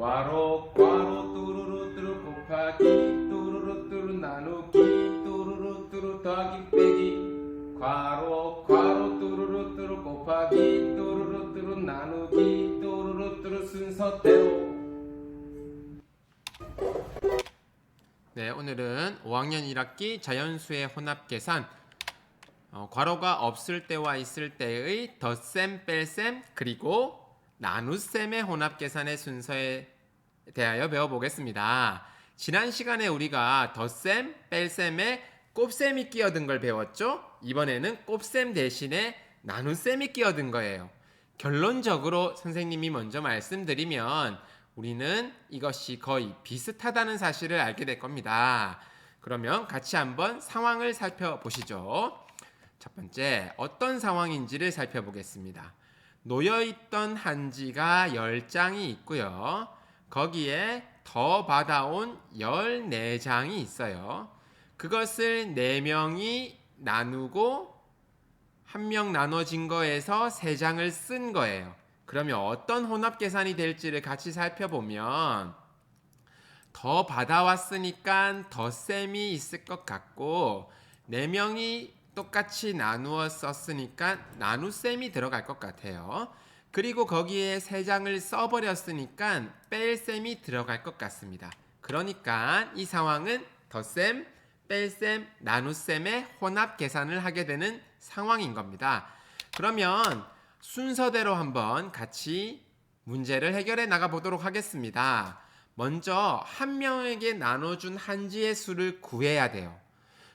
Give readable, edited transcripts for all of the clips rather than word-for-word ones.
괄호 뚜루루 뚜루 곱하기 뚜루루 뚜루 나누기 뚜루루 뚜루 더하기 빼기 괄호 뚜루루 뚜루 곱하기 뚜루루 뚜루 나누기 뚜루루 뚜루 순서대로. 네, 오늘은 5학년 1학기 자연수의 혼합계산 괄호가 없을 때와 있을 때의 덧셈, 뺄셈, 그리고 나눗셈의 혼합계산의 순서에 대하여 배워보겠습니다. 지난 시간에 우리가 덧셈, 뺄셈에 곱셈이 끼어든 걸 배웠죠? 이번에는 곱셈 대신에 나눗셈이 끼어든 거예요. 결론적으로 선생님이 먼저 말씀드리면 우리는 이것이 거의 비슷하다는 사실을 알게 될 겁니다. 그러면 같이 한번 상황을 살펴보시죠. 첫 번째, 어떤 상황인지를 살펴보겠습니다. 놓여있던 한지가 10장이 있고요. 거기에 더 받아온 14장이 있어요. 그것을 4명이 나누고 1명 나눠진 거에서 3장을 쓴 거예요. 그러면 어떤 혼합 계산이 될지를 같이 살펴보면 더 받아왔으니까 덧셈이 있을 것 같고 4명이 똑같이 나누어 썼으니까 나눗셈이 들어갈 것 같아요. 그리고 거기에 3장을 써버렸으니까 뺄셈이 들어갈 것 같습니다. 그러니까 이 상황은 덧셈, 뺄셈, 나눗셈의 혼합 계산을 하게 되는 상황인 겁니다. 그러면 순서대로 한번 같이 문제를 해결해 나가 보도록 하겠습니다. 먼저 한 명에게 나눠준 한지의 수를 구해야 돼요.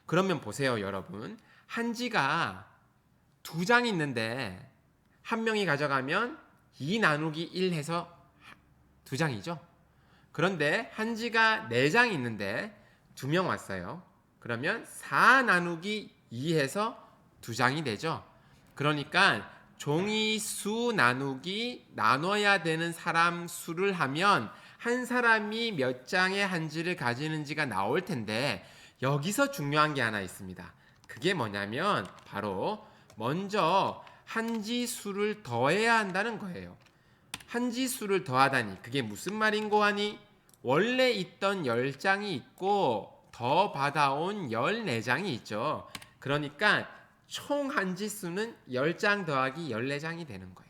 그러면 보세요, 여러분. 한지가 2장 있는데 한 명이 가져가면 2 나누기 1 해서 2장이죠. 그런데 한지가 4장 있는데 2명 왔어요. 그러면 4 나누기 2 해서 2장이 되죠. 그러니까 종이 수 나누기 나눠야 되는 사람 수를 하면 한 사람이 몇 장의 한지를 가지는지가 나올 텐데 여기서 중요한 게 하나 있습니다. 그게 뭐냐면 바로 먼저 한지 수를 더해야 한다는 거예요. 한지 수를 더하다니 그게 무슨 말인고 하니 원래 있던 10장이 있고 더 받아온 14장이 있죠. 그러니까 총 한지 수는 10장 더하기 14장이 되는 거예요.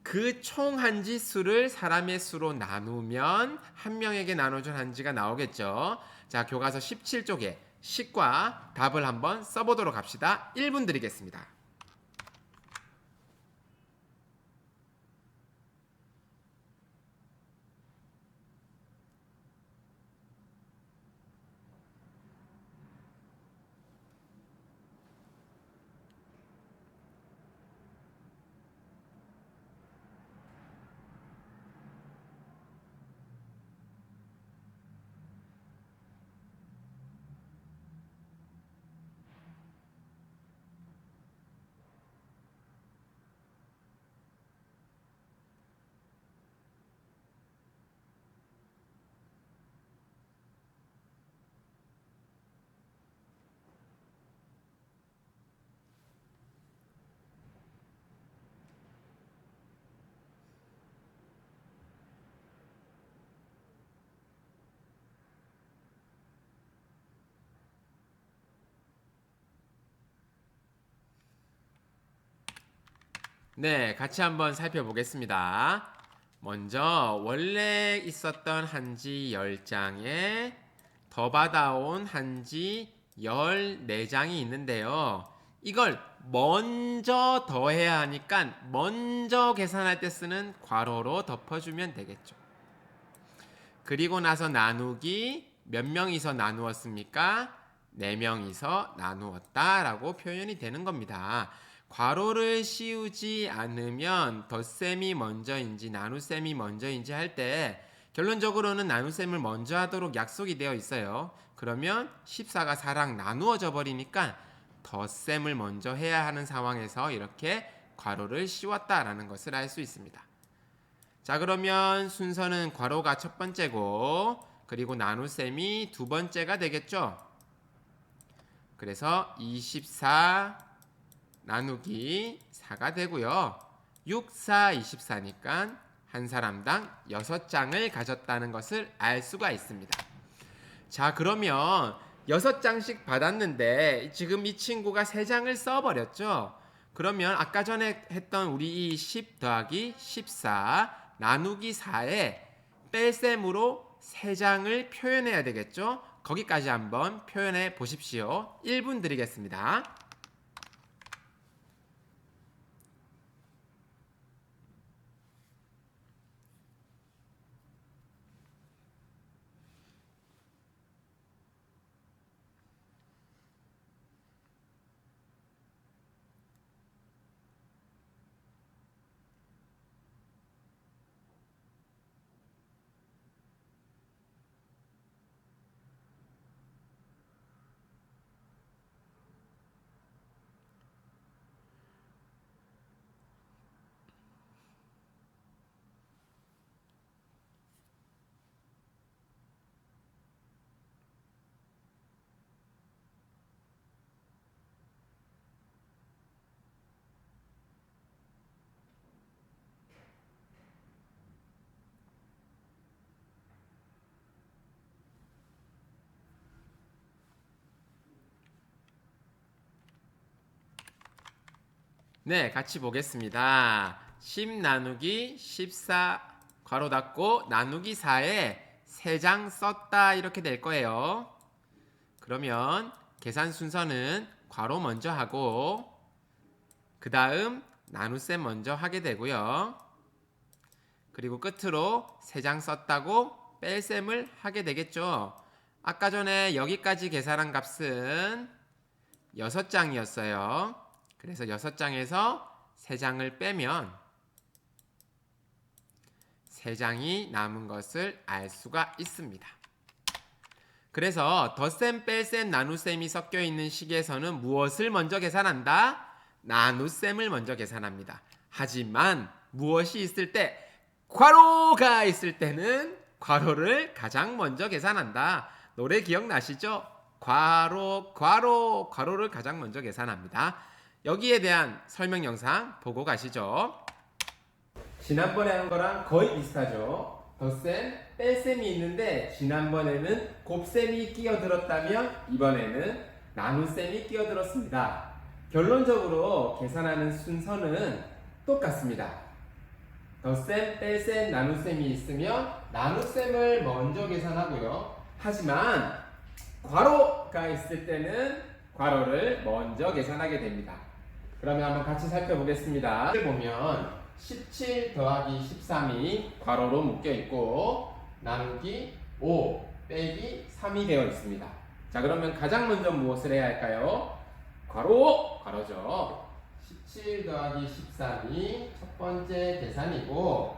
그 총 한지 수를 사람의 수로 나누면 한 명에게 나눠준 한지가 나오겠죠. 자, 교과서 17쪽에 식과 답을 한번 써보도록 합시다. 1분 드리겠습니다. 네, 같이 한번 살펴보겠습니다. 먼저 원래 있었던 한지 10장에 더 받아온 한지 14장이 있는데요. 이걸 먼저 더해야 하니까 먼저 계산할 때 쓰는 괄호로 덮어주면 되겠죠. 그리고 나서 나누기 몇 명이서 나누었습니까? 4명이서 나누었다라고 표현이 되는 겁니다. 괄호를 씌우지 않으면 덧셈이 먼저인지 나눗셈이 먼저인지 할 때 결론적으로는 나눗셈을 먼저 하도록 약속이 되어 있어요. 그러면 14가 4랑 나누어져 버리니까 덧셈을 먼저 해야 하는 상황에서 이렇게 괄호를 씌웠다라는 것을 알 수 있습니다. 자, 그러면 순서는 괄호가 첫 번째고 그리고 나눗셈이 두 번째가 되겠죠. 그래서 24 나누기 4가 되고요. 6, 4, 24니까 한 사람당 6장을 가졌다는 것을 알 수가 있습니다. 자, 그러면 6장씩 받았는데 지금 이 친구가 3장을 써버렸죠. 그러면 아까 전에 했던 우리 이 10 더하기 14 나누기 4에 뺄셈으로 3장을 표현해야 되겠죠. 거기까지 한번 표현해 보십시오. 1분 드리겠습니다. 네, 같이 보겠습니다. 10 나누기 14 괄호 닫고 나누기 4에 3장 썼다 이렇게 될 거예요. 그러면 계산 순서는 괄호 먼저 하고 그 다음 나눗셈 먼저 하게 되고요. 그리고 끝으로 3장 썼다고 뺄셈을 하게 되겠죠. 아까 전에 여기까지 계산한 값은 6장이었어요. 그래서 6장에서 3장을 빼면 3장이 남은 것을 알 수가 있습니다. 그래서 덧셈, 뺄셈, 나눗셈이 섞여 있는 식에서는 무엇을 먼저 계산한다? 나눗셈을 먼저 계산합니다. 하지만 무엇이 있을 때? 괄호가 있을 때는 괄호를 가장 먼저 계산한다. 노래 기억나시죠? 괄호, 괄호, 괄호를 가장 먼저 계산합니다. 여기에 대한 설명 영상 보고 가시죠. 지난번에 한 거랑 거의 비슷하죠. 덧셈, 뺄셈이 있는데 지난번에는 곱셈이 끼어들었다면 이번에는 나눗셈이 끼어들었습니다. 결론적으로 계산하는 순서는 똑같습니다. 덧셈, 뺄셈, 나눗셈이 있으면 나눗셈을 먼저 계산하고요. 하지만 괄호가 있을 때는 괄호를 먼저 계산하게 됩니다. 그러면 한번 같이 살펴보겠습니다. 보면 17 더하기 13이 괄호로 묶여 있고 나누기 5 빼기 3이 되어 있습니다. 자, 그러면 가장 먼저 무엇을 해야 할까요? 괄호, 괄호죠. 17 더하기 13이 첫 번째 계산이고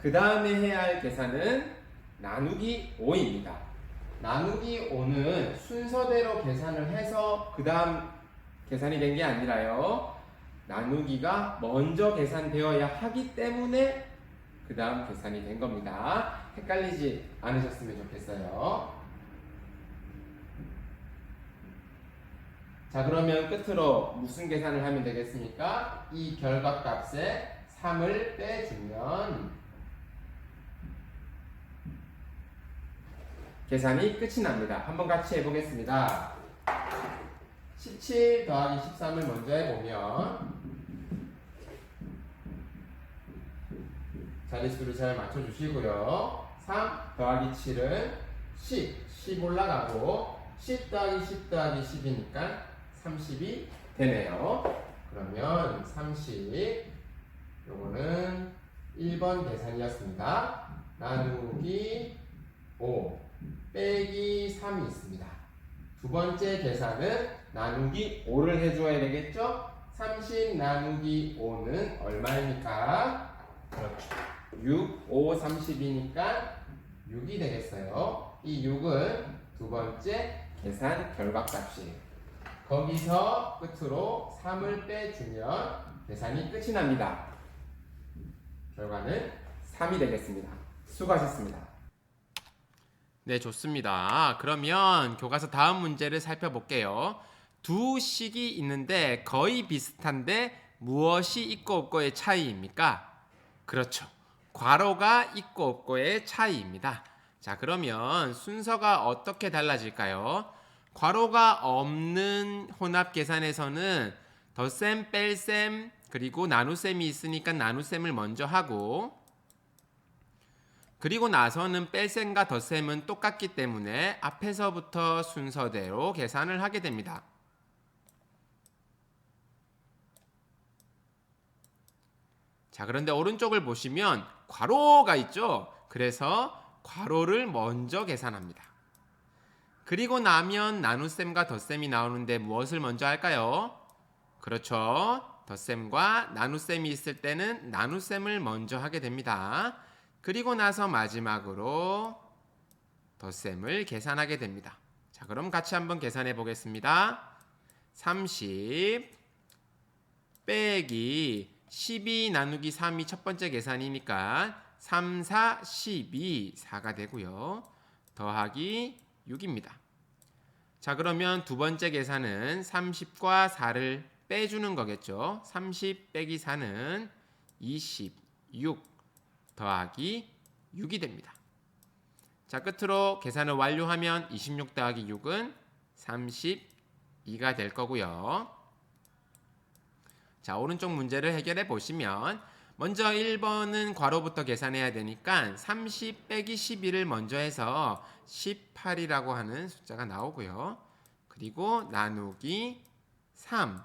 그 다음에 해야 할 계산은 나누기 5입니다. 나누기 5는 순서대로 계산을 해서 그 다음 계산이 된 게 아니라요. 나누기가 먼저 계산되어야 하기 때문에 그 다음 계산이 된 겁니다. 헷갈리지 않으셨으면 좋겠어요. 자, 그러면 끝으로 무슨 계산을 하면 되겠습니까? 이 결과값에 3을 빼주면 계산이 끝이 납니다. 한번 같이 해보겠습니다. 17 더하기 13을 먼저 해보면 자릿수를 잘 맞춰주시고요. 3 더하기 7은 10 올라가고 10 더하기 10 더하기 10이니까 30이 되네요. 그러면 30 요거는 1번 계산이었습니다. 나누기 5 빼기 3이 있습니다. 두 번째 계산은 나누기 5를 해줘야 되겠죠? 30 나누기 5는 얼마입니까? 그렇죠. 6, 5, 30이니까 6이 되겠어요. 이 6은 두 번째 계산 결과값이에요. 거기서 끝으로 3을 빼주면 계산이 끝이 납니다. 결과는 3이 되겠습니다. 수고하셨습니다. 네, 좋습니다. 그러면 교과서 다음 문제를 살펴볼게요. 두 식이 있는데 거의 비슷한데 무엇이 있고 없고의 차이입니까? 그렇죠. 괄호가 있고 없고의 차이입니다. 자, 그러면 순서가 어떻게 달라질까요? 괄호가 없는 혼합 계산에서는 덧셈, 뺄셈, 그리고 나눗셈이 있으니까 나눗셈을 먼저 하고, 그리고 나서는 뺄셈과 덧셈은 똑같기 때문에 앞에서부터 순서대로 계산을 하게 됩니다. 자, 그런데 오른쪽을 보시면 괄호가 있죠? 그래서 괄호를 먼저 계산합니다. 그리고 나면 나눗셈과 덧셈이 나오는데 무엇을 먼저 할까요? 그렇죠. 덧셈과 나눗셈이 있을 때는 나눗셈을 먼저 하게 됩니다. 그리고 나서 마지막으로 덧셈을 계산하게 됩니다. 자, 그럼 같이 한번 계산해 보겠습니다. 30 빼기 12 나누기 3이 첫 번째 계산이니까 3, 4, 12, 4가 되고요. 더하기 6입니다. 자, 그러면 두 번째 계산은 30과 4를 빼주는 거겠죠. 30 빼기 4는 26 더하기 6이 됩니다. 자, 끝으로 계산을 완료하면 26 더하기 6은 32가 될 거고요. 자, 오른쪽 문제를 해결해 보시면 먼저 1번은 괄호부터 계산해야 되니까 30 빼기 12를 먼저 해서 18이라고 하는 숫자가 나오고요. 그리고 나누기 3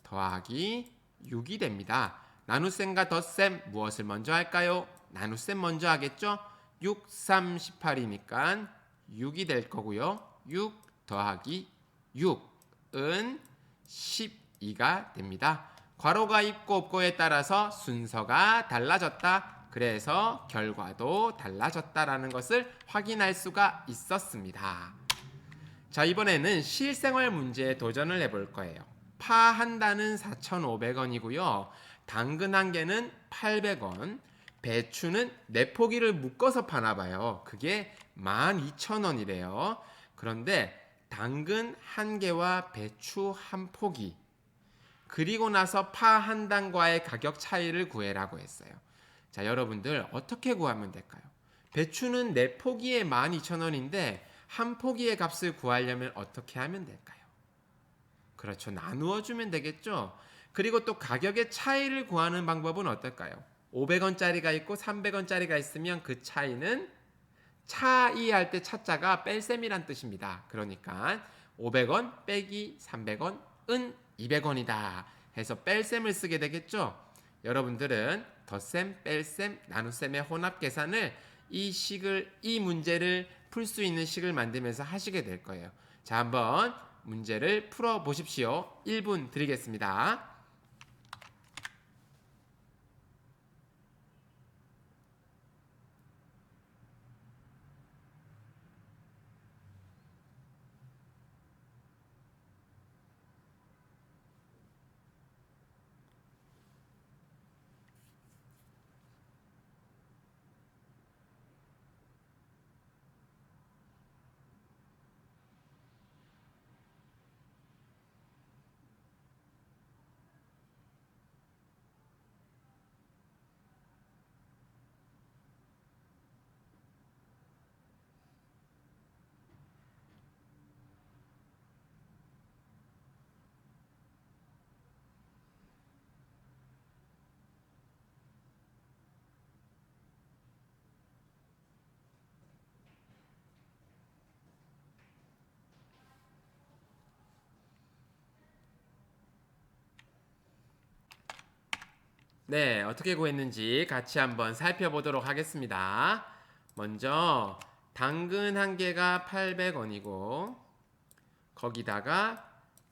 더하기 6이 됩니다. 나눗셈과 덧셈 무엇을 먼저 할까요? 나눗셈 먼저 하겠죠? 6, 3, 18이니까 6이 될 거고요. 6 더하기 6은 12가 됩니다. 괄호가 있고 없고에 따라서 순서가 달라졌다. 그래서 결과도 달라졌다라는 것을 확인할 수가 있었습니다. 자, 이번에는 실생활 문제에 도전을 해볼 거예요. 파 한 단은 4,500원이고요. 당근 한 개는 800원. 배추는 4포기를 묶어서 파나 봐요. 그게 12,000원이래요. 그런데 당근 한 개와 배추 한 포기, 그리고 나서 파 한 단과의 가격 차이를 구해라고 했어요. 자, 여러분들 어떻게 구하면 될까요? 배추는 4포기에 12,000원인데 한 포기의 값을 구하려면 어떻게 하면 될까요? 그렇죠. 나누어 주면 되겠죠. 그리고 또 가격의 차이를 구하는 방법은 어떨까요? 500원짜리가 있고 300원짜리가 있으면 그 차이는 차이할 때 차자가 뺄셈이란 뜻입니다. 그러니까 500원 빼기 300원은 200원이다 해서 뺄셈을 쓰게 되겠죠. 여러분들은 덧셈, 뺄셈, 나눗셈의 혼합 계산을 이 문제를 풀 수 있는 식을 만들면서 하시게 될 거예요. 자, 한번 문제를 풀어 보십시오. 1분 드리겠습니다. 네, 어떻게 구했는지 같이 한번 살펴보도록 하겠습니다. 먼저 당근 한 개가 800원이고 거기다가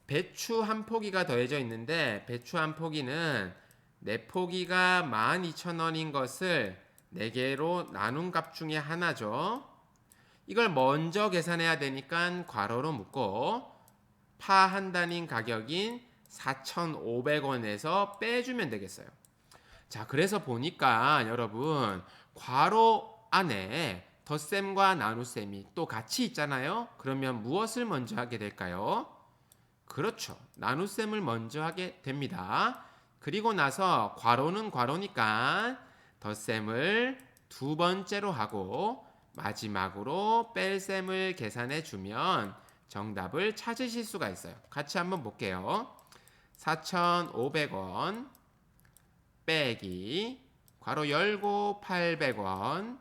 배추 한 포기가 더해져 있는데 배추 한 포기는 4포기가 12,000원인 것을 4개로 나눈 값 중에 하나죠. 이걸 먼저 계산해야 되니까 괄호로 묶고 파 한 단인 가격인 4,500원에서 빼주면 되겠어요. 자, 그래서 보니까 여러분 괄호 안에 덧셈과 나눗셈이 또 같이 있잖아요. 그러면 무엇을 먼저 하게 될까요? 그렇죠. 나눗셈을 먼저 하게 됩니다. 그리고 나서 괄호는 괄호니까 덧셈을 두 번째로 하고 마지막으로 뺄셈을 계산해 주면 정답을 찾으실 수가 있어요. 같이 한번 볼게요. 4,500원 빼기 괄호 열고 800원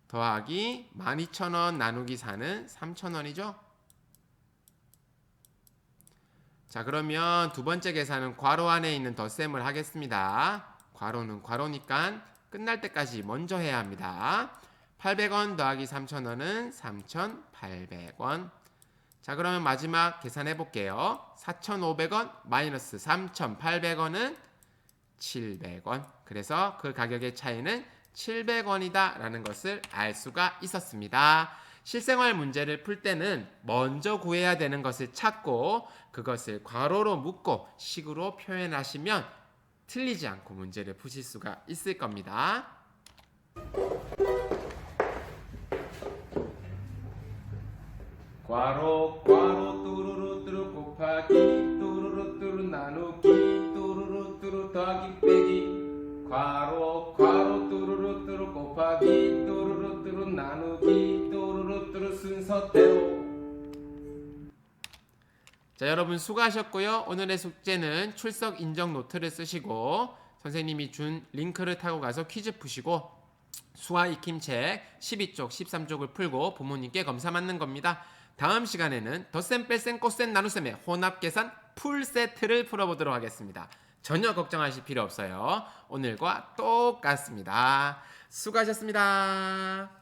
더하기 12,000원 나누기 4는 3,000원이죠. 자, 그러면 두 번째 계산은 괄호 안에 있는 덧셈을 하겠습니다. 괄호는 괄호니까 끝날 때까지 먼저 해야 합니다. 800원 더하기 3,000원은 3,800원. 자, 그러면 마지막 계산해 볼게요. 4,500원 마이너스 3,800원은 700원. 그래서 그 가격의 차이는 700원이다 라는 것을 알 수가 있었습니다. 실생활 문제를 풀 때는 먼저 구해야 되는 것을 찾고 그것을 괄호로 묶고 식으로 표현하시면 틀리지 않고 문제를 푸실 수가 있을 겁니다. 괄호 뚜루루 뚜루 곱하기 뚜루루 뚜루 나누기 뚜루루 뚜루 더하기 빼기 괄호 뚜루루 뚜루 곱하기 뚜루루 뚜루 나누기 뚜루루 뚜루 순서대로. 자, 여러분 수고하셨고요. 오늘의 숙제는 출석 인정 노트를 쓰시고 선생님이 준 링크를 타고 가서 퀴즈 푸시고 수화 익힘책 12쪽 13쪽을 풀고 부모님께 검사 맞는 겁니다. 다음 시간에는 덧셈 뺄셈 꽃셈 나눗셈의 혼합계산 풀세트를 풀어보도록 하겠습니다. 전혀 걱정하실 필요 없어요. 오늘과 똑같습니다. 수고하셨습니다.